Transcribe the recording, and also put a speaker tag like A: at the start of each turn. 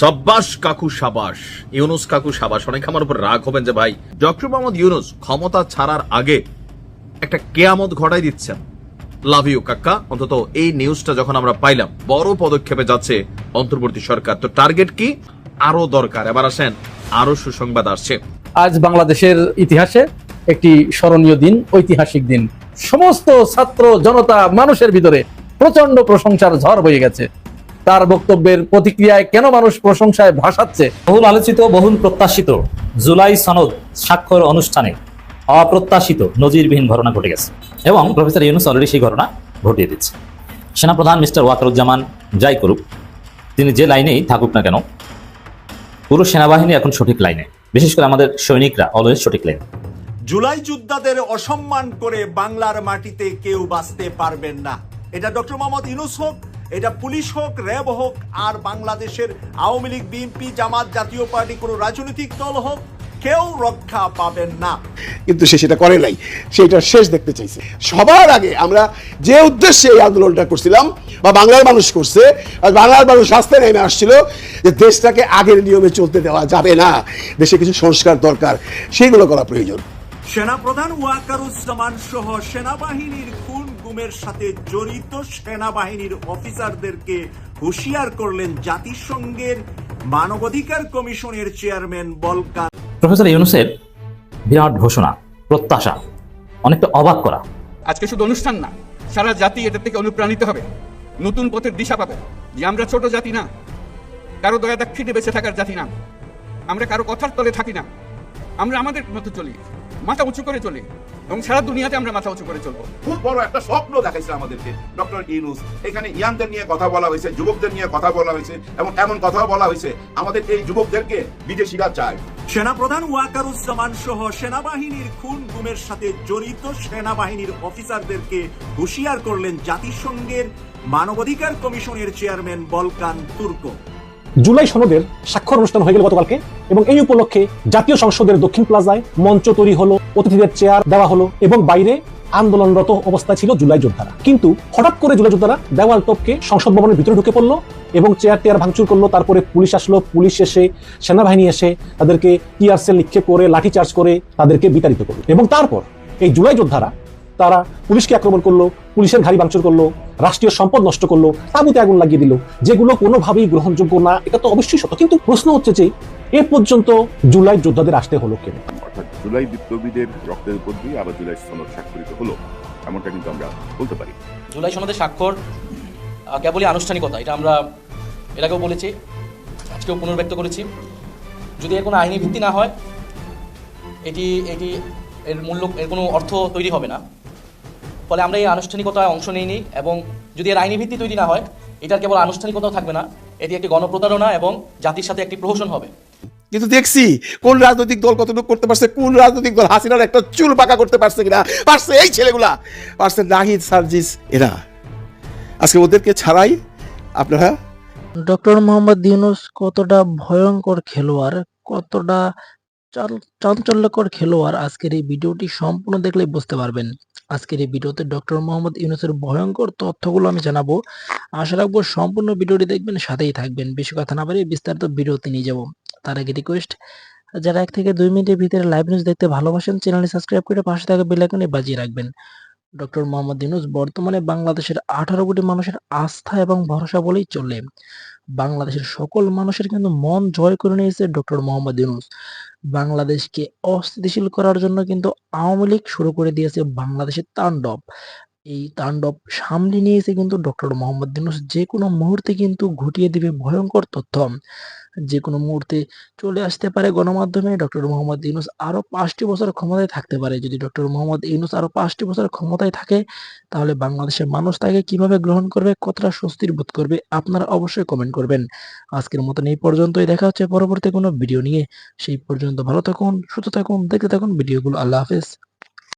A: সাব্বাস কাকু সাবাস, ইউনুস কাকু সাবাস। অনেক আমার উপর রাগ হবেন যে ভাই ডক্টর মোহাম্মদ ইউনুস ক্ষমতা ছাড়ার আগে একটা কেয়ামত ঘটাই দিচ্ছেন। লাভ ইউ কাকা। অন্তত এই নিউজটা যখন আমরা পাইলাম, বড় পদক্ষেপে যাচ্ছে অন্তর্বর্তী সরকার। তো টার্গেট কি? আরো দরকার। এবার আসেন, আরো সুসংবাদ আসছে।
B: আজ বাংলাদেশের ইতিহাসে একটি স্মরণীয় দিন, ঐতিহাসিক দিন। সমস্ত ছাত্র জনতা মানুষের ভিতরে প্রচন্ড প্রশংসার ঝড় বয়ে গেছে। তার বক্তব্যের প্রতিক্রিয়ায় কেন মানুষ প্রশংসায় ভাসাচ্ছে।
C: বহুল আলোচিত, বহুল প্রত্যাশিত জুলাই সনদ স্বাক্ষর অনুষ্ঠানে অপ্রত্যাশিত নজিরবিহীন ঘটনা ঘটে গেছে এবং প্রফেসর ইউনুস অলরেডি সেই ঘটনা ঘটিয়ে দিচ্ছে। সেনাপ্রধান মিস্টার ওয়াকারুজ্জামান যাই করুক, তিনি যে লাইনেই থাকুক না কেন, পুরো সেনাবাহিনী এখন সঠিক লাইনে, বিশেষ করে আমাদের সৈনিকরা অলওয়েজ সঠিক লাইনে।
D: জুলাই যোদ্ধাদের অসম্মান করে বাংলার মাটিতে কেউ বাঁচতে পারবেন না। এটা ডক্টর মোহাম্মদ ইউনুস হোক, এটা পুলিশ হোক, র্যাব হোক, আর বাংলাদেশের আওয়ামী লীগ, বিএনপি, জামাত, জাতীয় পার্টি, কোনো রাজনৈতিক দল হোক, কেউ রক্ষা পাবেন না।
E: কিন্তু সে সেটা করে নাই, সেটা শেষ দেখতে চাইছে। সবার আগে আমরা যে উদ্দেশ্যে এই আন্দোলনটা করছিলাম বা বাংলার মানুষ করছে, আর বাংলার মানুষ রাস্তায় নেমে আসছিল যে দেশটাকে আগের নিয়মে চলতে দেওয়া যাবে না, দেশে কিছু সংস্কার দরকার, সেইগুলো করা প্রয়োজন।
D: সেনাপ্রধান ওয়াকারুজ্জামান সহ সেনাবাহিনীর খুন গুমের সাথে জড়িত সেনাবাহিনীর অফিসারদেরকে হুঁশিয়ার করলেন জাতিসংঘের মানবাধিকার কমিশনের চেয়ারম্যান বলকান।
C: প্রফেসর ইউনুসের বিরাট ঘোষণা, প্রত্যাশা অনেকটা অবাক করা।
F: আজকে শুধু অনুষ্ঠান না, সারা জাতি এটা থেকে অনুপ্রাণিত হবে, নতুন পথের দিশা পাবে যে আমরা ছোট জাতি না, কারো দয়া দাক্ষিণ্যে বেঁচে থাকার জাতি না, আমরা কারো কথার তলে থাকি না, আমরা আমাদের মতো চলি, মাথা উঁচু করে চলি এবং সারা দুনিয়াতে আমরা মাথা উঁচু করে চলবো।
G: খুব বড় একটা স্বপ্ন দেখাইছে আমাদেরকে ডক্টর ইউনুস। এখানে ইয়াংদের নিয়ে কথা বলা হয়েছে, যুবকদের নিয়ে কথা বলা হয়েছে এবং এমন কথাও বলা হয়েছে আমাদের এই যুবকদেরকে বিদেশিরা চায়।
D: সেনাপ্রধান ওয়াকারুজ্জামান সহ সেনাবাহিনীর খুন গুমের সাথে জড়িত সেনাবাহিনীর অফিসারদেরকে হুঁশিয়ার করলেন জাতিসংঘের মানবাধিকার কমিশনের চেয়ারম্যান বলকান তুর্ক।
H: জুলাই সনদের স্বাক্ষর অনুষ্ঠান হয়ে গেল গতকালকে, এবং এই উপলক্ষে জাতীয় সংসদের দক্ষিণ প্লাজায় মঞ্চ তৈরি হলো, অতিথিদের চেয়ার দেওয়া হলো এবং বাইরে আন্দোলনরত অবস্থায় ছিল জুলাই যোদ্ধারা। কিন্তু হঠাৎ করে জুলাই যোদ্ধারা দেওয়াল টপকে সংসদ ভবনের ভিতরে ঢুকে পড়লো এবং চেয়ার টেয়ার ভাঙচুর করলো। তারপরে পুলিশ আসলো, পুলিশ এসে, সেনাবাহিনী এসে তাদেরকে টিয়ার সেল নিক্ষেপ করে, লাঠিচার্জ করে তাদেরকে বিতাড়িত করলো। এবং তারপর এই জুলাই যোদ্ধারা তারা পুলিশকে আক্রমণ করলো, পুলিশের গাড়ি ভাঙচুর করলো, রাষ্ট্রীয় সম্পদ নষ্ট করলো, তাঁবুতে আগুন লাগিয়ে দিল, যেগুলো কোনোভাবেই গ্রহণযোগ্য না। এটা তো অবশ্যই সত্য, কিন্তু প্রশ্ন হচ্ছে যে এ পর্যন্ত জুলাই যোদ্ধাদের আসতে হলো কেন?
I: অর্থাৎ জুলাই বিপ্লবীদের রক্তের উপর দিয়ে আবার জুলাই সনদ স্বাক্ষরিত হলো, এমনটা কিন্তু আমরা বলতে পারি।
J: জুলাই সনদের স্বাক্ষর কেবলই আনুষ্ঠানিকতা, এটা আমরা এর আগেও বলেছি, আজকেও পুনর্ব্যক্ত করেছি। যদি এর কোনো আইনি ভিত্তি না হয়, এটি এর মূল্য, এর কোনো অর্থ তৈরি হবে না। ফলে আমরা এই আনুষ্ঠানিকতায় অংশ নিইনি, এবং যদি এর আইনি ভিত্তি তৈরি না হয়, এটার কেবল আনুষ্ঠানিকতাও থাকবে না, এটি একটি গণপ্রতারণা এবং জাতির সাথে একটি প্রহসন হবে।
E: কিন্তু দেখছি কোন রাজনৈতিক দল কতটুকু করতে পারছে, কোন রাজনৈতিক দল হাসিনার একটা চুল পাকা করতে পারছে কিনা, পারছে এই ছেলেগুলা, পারছে নাহিদ, সার্জিস, এরা। আজকে ওদেরকে ছাড়াই আপনারা
K: ডক্টর মোহাম্মদ ইউনুস কতটা ভয়ঙ্কর খেলোয়াড়, কতটা চাঞ্চল্যকর খেলোয়াড়, আজকের এই ভিডিওটি সম্পূর্ণ দেখলেই বুঝতে পারবেন। আজকের এই ভিডিওতে ডক্টর মোহাম্মদ ইউনুসের ভয়ঙ্কর তথ্যগুলো আমি জানাবো। আশা রাখবো সম্পূর্ণ ভিডিওটি দেখবেন, সাথেই থাকবেন। বেশি কথা না বাড়িয়ে বিস্তারিত ভিডিওতে নিয়ে যাব। তার আগে রিকোয়েস্ট, যারা 1 থেকে 2 মিনিটের ভিতরে লাইভ নিউজ দেখতে ভালোবাসেন, চ্যানেলটি সাবস্ক্রাইব করে পাশে থাকা বেল আইকনে বাজিয়ে রাখবেন। ডক্টর মোহাম্মদ ইউনুস বর্তমানে বাংলাদেশের 18 কোটি মানুষের আস্থা এবং ভরসা বলেই চলে। বাংলাদেশের সকল মানুষের কিন্তু মন জয় করে নিয়েছে ডক্টর মোহাম্মদ ইউনুস। বাংলাদেশকে অস্থিতিশীল করার জন্য কিন্তু আওয়ামী লীগ শুরু করে দিয়েছে বাংলাদেশের তাণ্ডব। এই তাণ্ডব সামলে নিয়েছে কিন্তু ডক্টর মোহাম্মদ ইউনুস। যে কোনো মুহূর্তে কিন্তু ঘটিয়ে দিবে ভয়ঙ্কর তথ্য, যে কোনো মুহূর্তে চলে আসতে পারে গণমাধ্যমে। ডক্টর মোহাম্মদ ইউনুস আরো 5টি বছর ক্ষমতায় থাকতে পারে। যদি ডক্টর মোহাম্মদ ইউনুস আরো 5টি বছর ক্ষমতায় থাকে, তাহলে বাংলাদেশের মানুষ তাকে কিভাবে গ্রহণ করবে, কতটা স্বস্তির বোধ করবে, আপনারা অবশ্যই কমেন্ট করবেন। আজকের মতন এই পর্যন্তই, দেখা হচ্ছে পরবর্তী কোনো ভিডিও নিয়ে। সেই পর্যন্ত ভালো থাকুন, সুস্থ থাকুন, দেখতে থাকুন ভিডিওগুলো। আল্লাহ হাফেজ।